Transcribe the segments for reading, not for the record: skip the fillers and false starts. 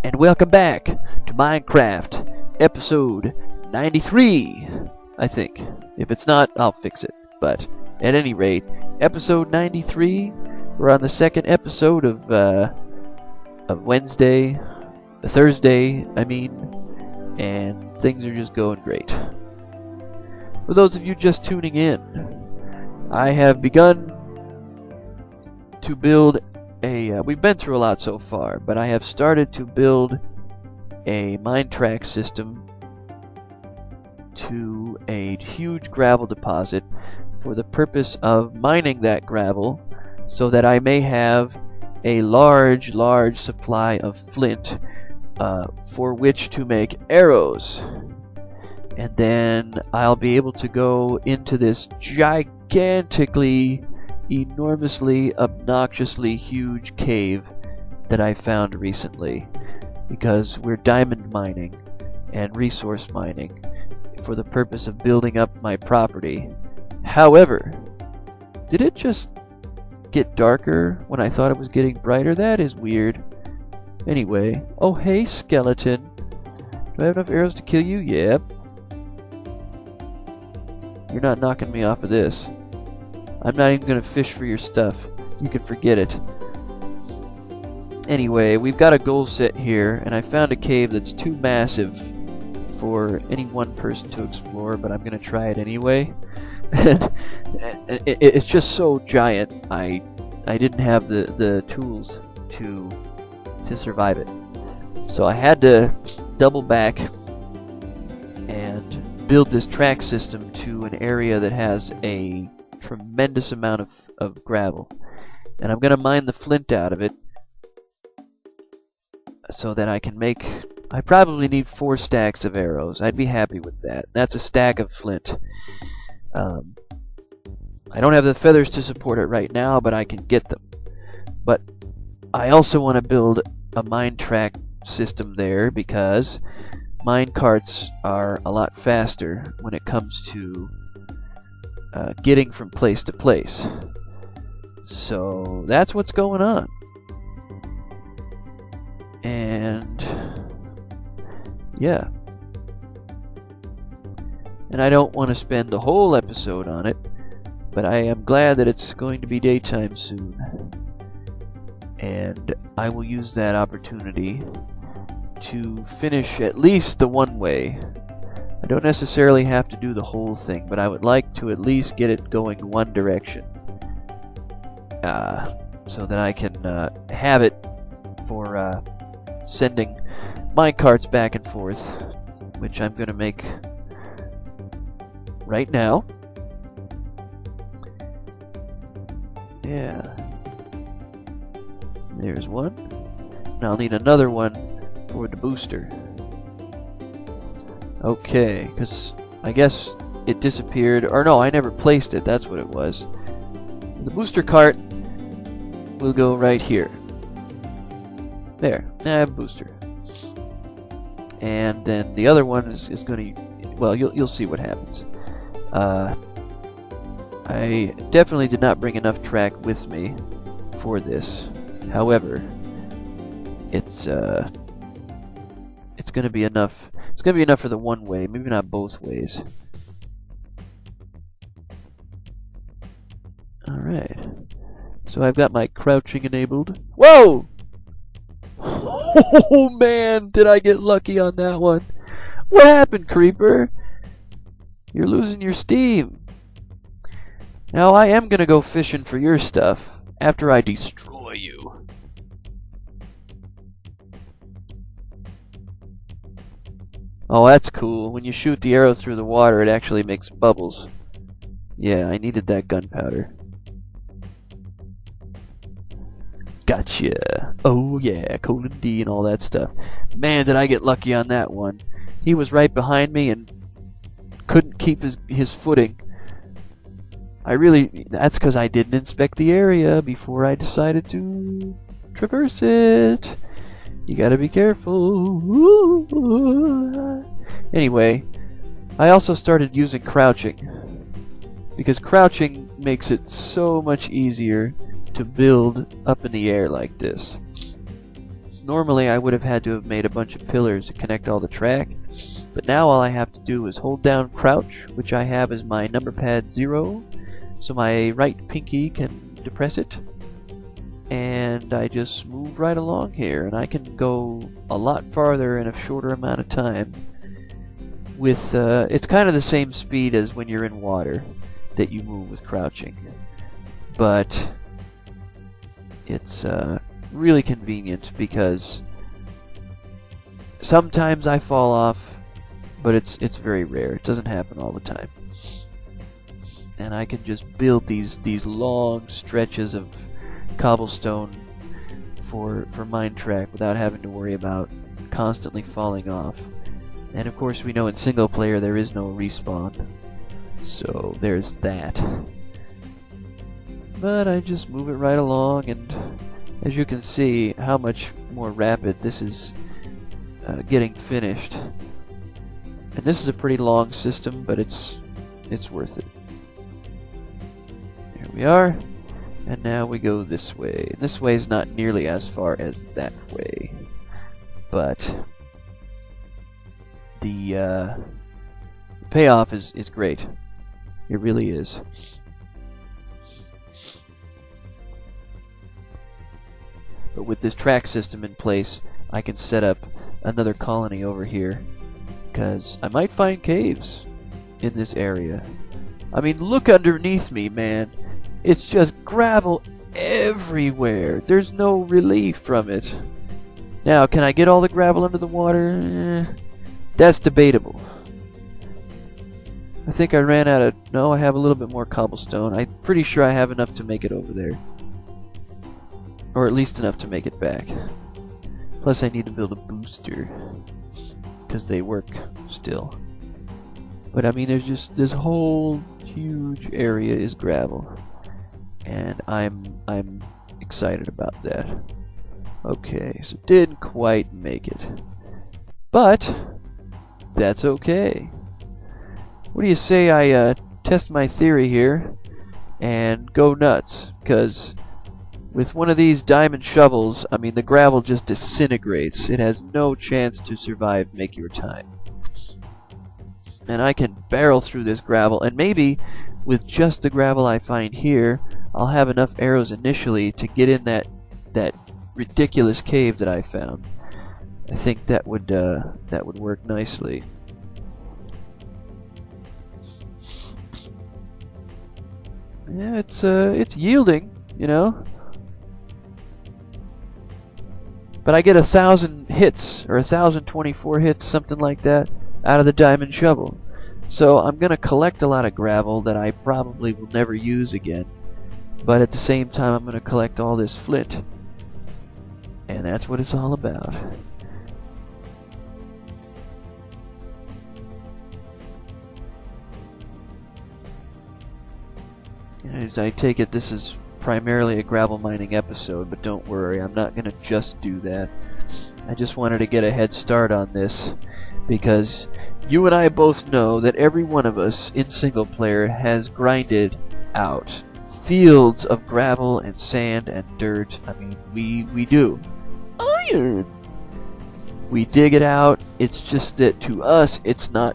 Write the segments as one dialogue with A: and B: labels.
A: And welcome back to Minecraft, episode 93, I think. If it's not, I'll fix it. But, at any rate, episode 93, we're on the second episode of Thursday, and things are just going great. For those of you just tuning in, I have begun to build we've been through a lot so far, but I have started to build a mine track system to a huge gravel deposit for the purpose of mining that gravel so that I may have a large supply of flint for which to make arrows. And then I'll be able to go into this enormously, obnoxiously huge cave that I found recently, because we're diamond mining and resource mining for the purpose of building up my property. However, did it just get darker when I thought it was getting brighter? That is weird. Anyway, oh hey skeleton, do I have enough arrows to kill you? Yep. You're not knocking me off of this. I'm not even going to fish for your stuff. You can forget it. Anyway, we've got a goal set here, and I found a cave that's too massive for any one person to explore, but I'm going to try it anyway. It's just so giant, I didn't have the tools to survive it. So I had to double back and build this track system to an area that has a tremendous amount of gravel, and I'm gonna mine the flint out of it so that I can make. I probably need 4 stacks of arrows. I'd be happy with that. That's a stack of flint. I don't have the feathers to support it right now, but I can get them. But I also want to build a mine track system there because mine carts are a lot faster when it comes to getting from place to place. So that's what's going on. And yeah. And I don't want to spend the whole episode on it, but I am glad that it's going to be daytime soon. And I will use that opportunity to finish at least the one way. I don't necessarily have to do the whole thing, but I would like to at least get it going one direction, so that I can have it for sending minecarts back and forth, which I'm going to make right now. Yeah. There's one. Now I'll need another one for the booster. Okay, because I guess it disappeared, or no, I never placed it, that's what it was. The booster cart will go right here. There, I have a booster. And then the other one is going to, well, you'll see what happens. I definitely did not bring enough track with me for this. However, it's going to be enough. It's going to be enough for the one way, maybe not both ways. Alright. So I've got my crouching enabled. Whoa! Oh man, did I get lucky on that one. What happened, creeper? You're losing your steam. Now I am going to go fishing for your stuff after I destroy you. Oh, that's cool. When you shoot the arrow through the water, it actually makes bubbles. Yeah, I needed that gunpowder. Gotcha. Oh yeah, colon D and all that stuff. Man, did I get lucky on that one. He was right behind me and couldn't keep his footing. That's because I didn't inspect the area before I decided to traverse it. You gotta be careful. Anyway, I also started using crouching, because crouching makes it so much easier to build up in the air like this. Normally I would have had to have made a bunch of pillars to connect all the track, but now all I have to do is hold down crouch, which I have as my number pad 0, so my right pinky can depress it, and I just move right along here, and I can go a lot farther in a shorter amount of time. With it's kind of the same speed as when you're in water that you move with crouching, but it's really convenient because sometimes I fall off, but it's very rare. It doesn't happen all the time, and I can just build these long stretches of cobblestone for mine track without having to worry about constantly falling off. And of course we know in single player there is no respawn, so there's that. But I just move it right along, and as you can see how much more rapid this is getting finished. And this is a pretty long system, but it's worth it. Here we are, and now we go this way. This way is not nearly as far as that way, but the payoff is great. It really is. But with this track system in place, I can set up another colony over here, because I might find caves in this area. I mean, look underneath me, man. It's just gravel everywhere. There's no relief from it. Now, can I get all the gravel under the water? That's debatable. I think I ran out of... No, I have a little bit more cobblestone. I'm pretty sure I have enough to make it over there. Or at least enough to make it back. Plus I need to build a booster, because they work still. But I mean, there's just this whole huge area is gravel, and I'm excited about that. Okay, so didn't quite make it, but that's okay. What do you say I test my theory here and go nuts? Because with one of these diamond shovels, I mean, the gravel just disintegrates. It has no chance to survive Make Your Time. And I can barrel through this gravel, and maybe with just the gravel I find here, I'll have enough arrows initially to get in that ridiculous cave that I found. I think that would work nicely. Yeah, it's yielding, you know. But I get 1,000 hits, or 1,024 hits, something like that, out of the diamond shovel. So I'm going to collect a lot of gravel that I probably will never use again. But at the same time, I'm going to collect all this flint. And that's what it's all about. As I take it, this is primarily a gravel mining episode, but don't worry, I'm not going to just do that. I just wanted to get a head start on this, because you and I both know that every one of us in single player has grinded out fields of gravel and sand and dirt. I mean, we do. Iron! We dig it out. It's just that to us, it's not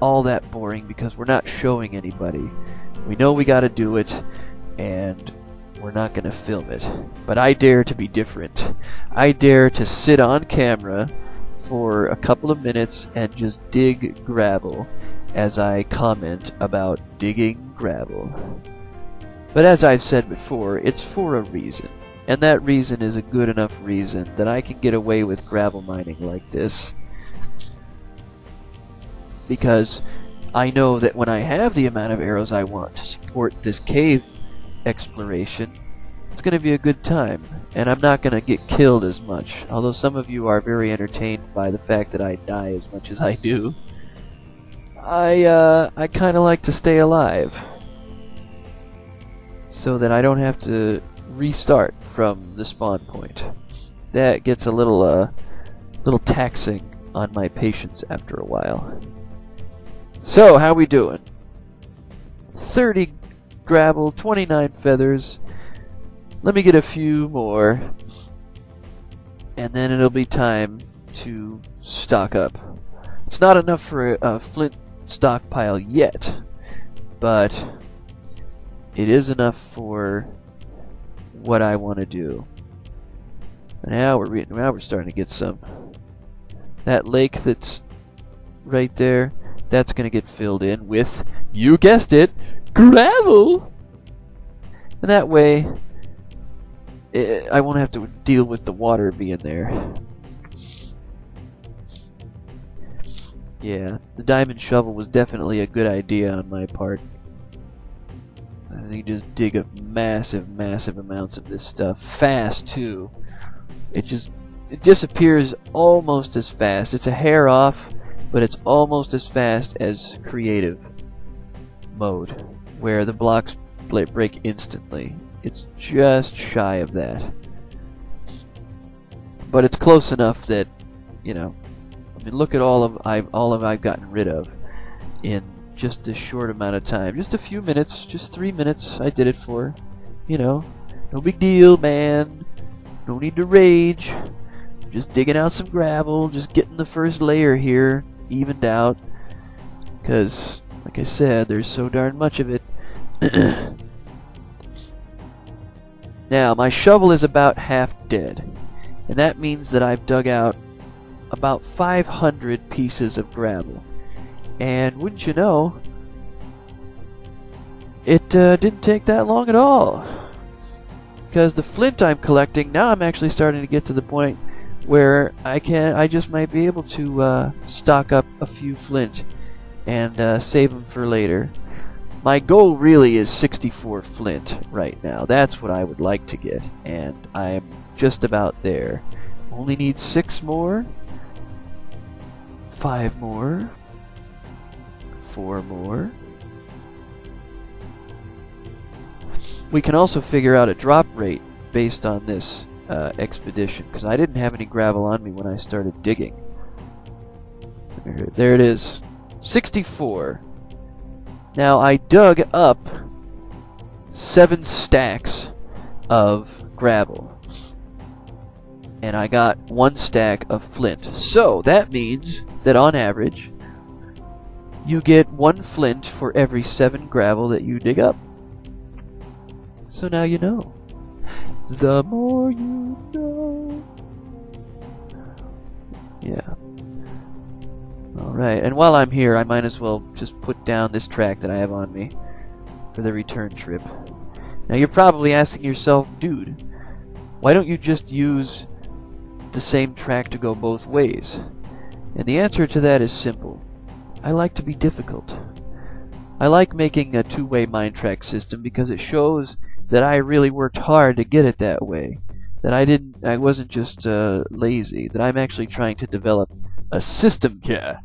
A: all that boring because we're not showing anybody. We know we gotta do it, and we're not gonna film it. But I dare to be different. I dare to sit on camera for a couple of minutes and just dig gravel as I comment about digging gravel. But as I've said before, it's for a reason. And that reason is a good enough reason that I can get away with gravel mining like this. Because I know that when I have the amount of arrows I want to support this cave exploration, it's going to be a good time, and I'm not going to get killed as much. Although some of you are very entertained by the fact that I die as much as I do. I kind of like to stay alive, so that I don't have to restart from the spawn point. That gets a little taxing on my patience after a while. So, how we doing? 30 gravel, 29 feathers. Let me get a few more. and then it'll be time to stock up. It's not enough for a flint stockpile yet, but it is enough for what I want to do. Now we're starting to get some. That lake that's right there, that's going to get filled in with, you guessed it, gravel! And that way, I won't have to deal with the water being there. Yeah, the diamond shovel was definitely a good idea on my part. I think you just dig up massive amounts of this stuff. Fast, too. It disappears almost as fast. It's a hair off, but it's almost as fast as creative mode, where the blocks break instantly. It's just shy of that. But it's close enough that, you know, I mean, look at all of I've gotten rid of in just this short amount of time. Just a few minutes, just 3 minutes I did it for. You know, no big deal, man. No need to rage. Just digging out some gravel, just getting the first layer here evened out. Because, like I said, there's so darn much of it. Now, my shovel is about half dead. And that means that I've dug out about 500 pieces of gravel. And wouldn't you know, it didn't take that long at all. Because the flint I'm collecting, now I'm actually starting to get to the point where I just might be able to stock up a few flint and save them for later. My goal really is 64 flint right now. That's what I would like to get, and I'm just about there. Only need 6 more, 5 more, 4 more. We can also figure out a drop rate based on this expedition, because I didn't have any gravel on me when I started digging. There it is, 64. Now I dug up 7 stacks of gravel, and I got 1 stack of flint. So that means that on average you get 1 flint for every 7 gravel that you dig up. So now you know. The more you know. Yeah. Alright, and while I'm here, I might as well just put down this track that I have on me for the return trip. Now you're probably asking yourself, dude, why don't you just use the same track to go both ways? And the answer to that is simple. I like to be difficult. I like making a two-way Mynecraft system because it shows that I really worked hard to get it that way. That I wasn't just lazy. That I'm actually trying to develop a system here.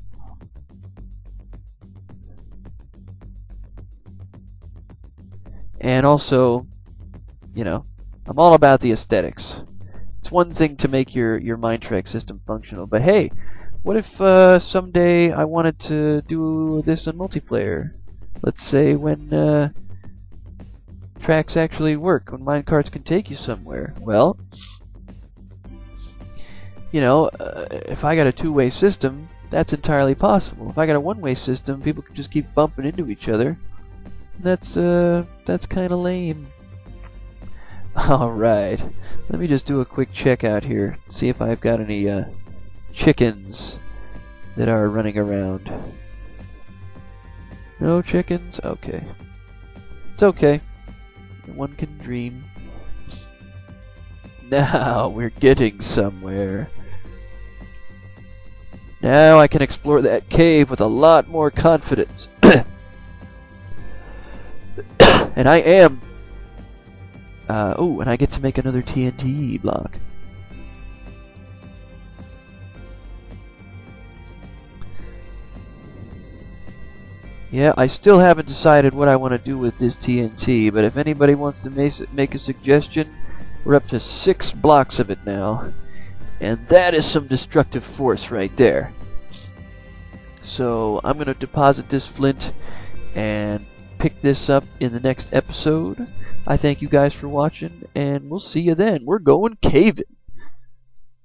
A: And also, you know, I'm all about the aesthetics. It's one thing to make your Mynecraft system functional, but hey, what if someday I wanted to do this in multiplayer? Let's say when tracks actually work, when minecarts can take you somewhere. Well, you know, if I got a two-way system, that's entirely possible. If I got a one-way system, people can just keep bumping into each other. That's kind of lame. Alright, let me just do a quick check out here, see if I've got any chickens that are running around. No chickens? Okay. It's okay. One can dream. Now we're getting somewhere. Now I can explore that cave with a lot more confidence. And I am... oh, and I get to make another TNT block. Yeah, I still haven't decided what I want to do with this TNT, but if anybody wants to make a suggestion, we're up to 6 blocks of it now. And that is some destructive force right there. So I'm going to deposit this flint and pick this up in the next episode. I thank you guys for watching, and we'll see you then. We're going caving.